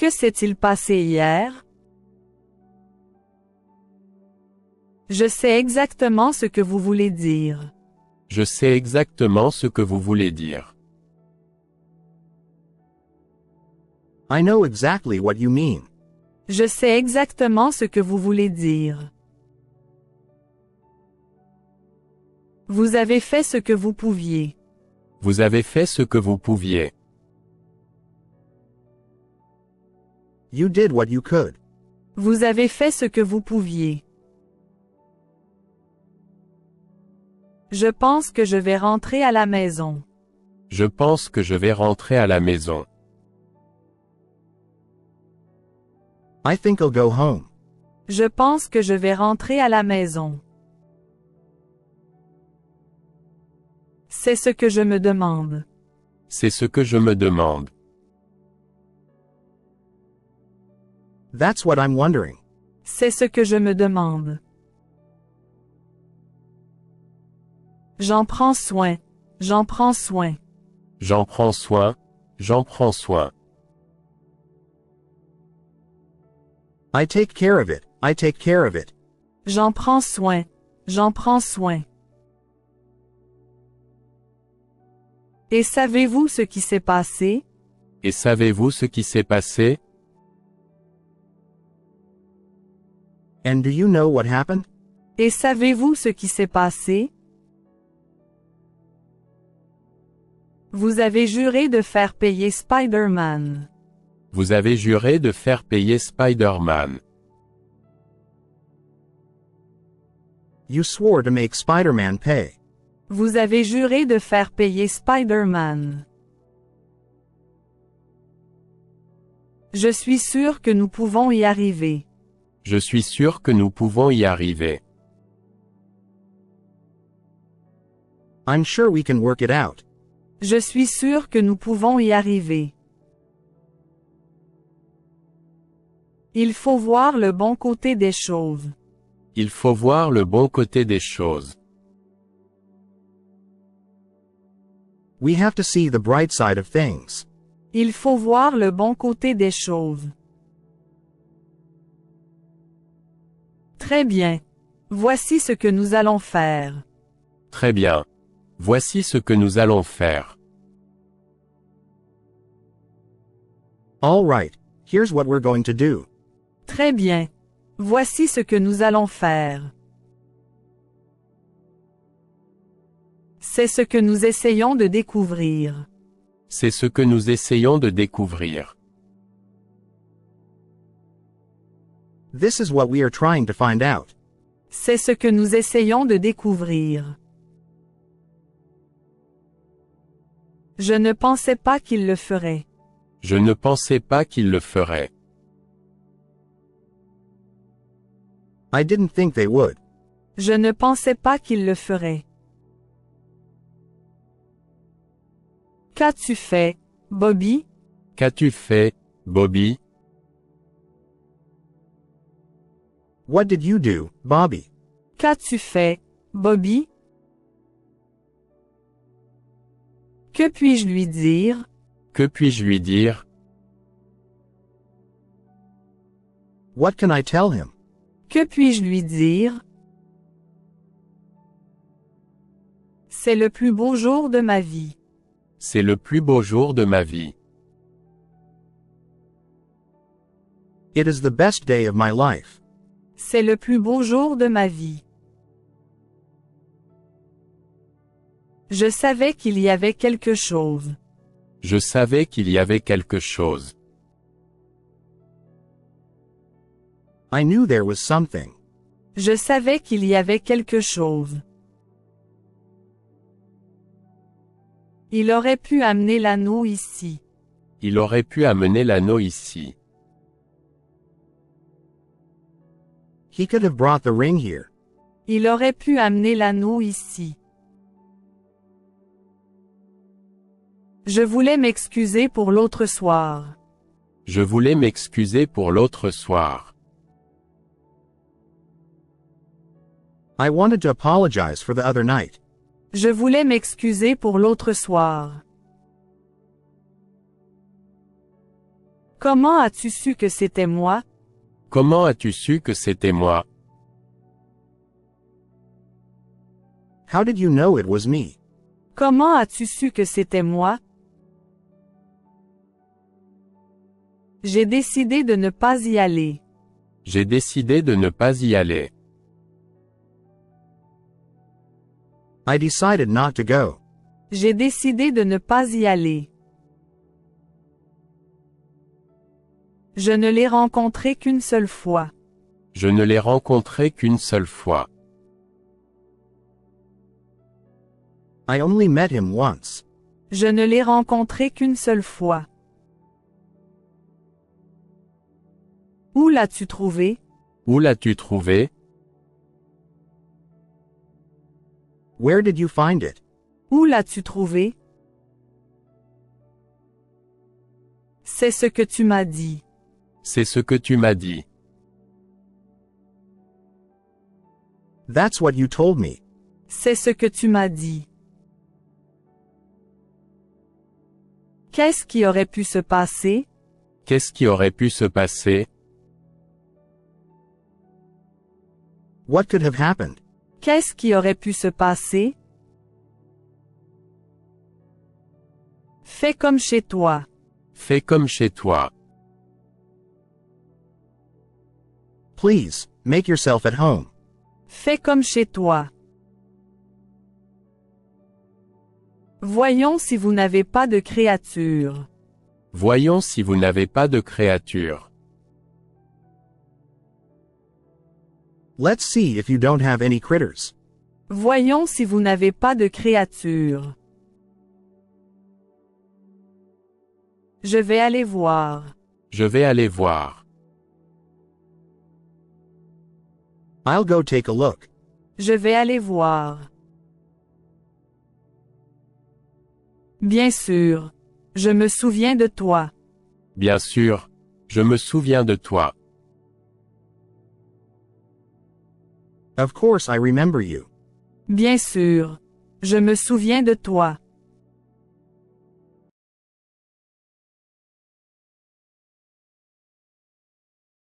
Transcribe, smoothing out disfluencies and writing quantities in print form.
Que s'est-il passé hier? Je sais exactement ce que vous voulez dire. Je sais exactement ce que vous voulez dire. I know exactly what you mean. Je sais exactement ce que vous voulez dire. Vous avez fait ce que vous pouviez. Vous avez fait ce que vous pouviez. You did what you could. Vous avez fait ce que vous pouviez. Je pense que je vais rentrer à la maison. Je pense que je vais rentrer à la maison. I think I'll go home. Je pense que je vais rentrer à la maison. C'est ce que je me demande. C'est ce que je me demande. That's what I'm wondering. C'est ce que je me demande. J'en prends soin. J'en prends soin. J'en prends soin. J'en prends soin. I take care of it. I take care of it. J'en prends soin. J'en prends soin. Et savez-vous ce qui s'est passé? Et savez-vous ce qui s'est passé? And do you know what happened? Et savez-vous ce qui s'est passé? Vous avez juré de faire payer Spider-Man. Vous avez juré de faire payer Spider-Man. You swore to make Spider-Man pay. Vous avez juré de faire payer Spider-Man. Je suis sûr que nous pouvons y arriver. Je suis sûr que nous pouvons y arriver. I'm sure we can work it out. Je suis sûr que nous pouvons y arriver. Il faut voir le bon côté des choses. Il faut voir le bon côté des choses. We have to see the bright side of things. Il faut voir le bon côté des choses. Très bien. Voici ce que nous allons faire. Très bien. Voici ce que nous allons faire. All right, here's what we're going to do. Très bien. Voici ce que nous allons faire. C'est ce que nous essayons de découvrir. C'est ce que nous essayons de découvrir. This is what we are trying to find out. C'est ce que nous essayons de découvrir. Je ne pensais pas qu'il le ferait. Je ne pensais pas qu'il le ferait. I didn't think they would. Je ne pensais pas qu'il le ferait. Qu'as-tu fait, Bobby? Qu'as-tu fait, Bobby? What did you do, Bobby? Qu'as-tu fait, Bobby? Que puis-je lui dire? Que puis-je lui dire? What can I tell him? Que puis-je lui dire? C'est le plus beau jour de ma vie. C'est le plus beau jour de ma vie. It is the best day of my life. C'est le plus beau jour de ma vie. Je savais qu'il y avait quelque chose. Je savais qu'il y avait quelque chose. I knew there was something. Je savais qu'il y avait quelque chose. Il aurait pu amener l'anneau ici. Il aurait pu amener l'anneau ici. He could have brought the ring here. Il aurait pu amener l'anneau ici. Je voulais m'excuser pour l'autre soir. Je voulais m'excuser pour l'autre soir. I wanted to apologize for the other night. Je voulais m'excuser pour l'autre soir. Comment as-tu su que c'était moi? Comment as-tu su que c'était moi? How did you know it was me? Comment as-tu su que c'était moi? J'ai décidé de ne pas y aller. J'ai décidé de ne pas y aller. I decided not to go. J'ai décidé de ne pas y aller. Je ne l'ai rencontré qu'une seule fois. Je ne l'ai rencontré qu'une seule fois. I only met him once. Je ne l'ai rencontré qu'une seule fois. Où l'as-tu trouvé? Où l'as-tu trouvé? Where did you find it? Où l'as-tu trouvé? C'est ce que tu m'as dit. C'est ce que tu m'as dit. That's what you told me. C'est ce que tu m'as dit. Qu'est-ce qui aurait pu se passer? Qu'est-ce qui aurait pu se passer? What could have happened? Qu'est-ce qui aurait pu se passer? Fais comme chez toi. Fais comme chez toi. Please, make yourself at home. Fais comme chez toi. Voyons si vous n'avez pas de créature. Voyons si vous n'avez pas de créature. Let's see if you don't have any critters. Voyons si vous n'avez pas de créature. Je vais aller voir. Je vais aller voir. I'll go take a look. Je vais aller voir. Bien sûr. Je me souviens de toi. Bien sûr. Je me souviens de toi. Of course I remember you. Bien sûr. Je me souviens de toi.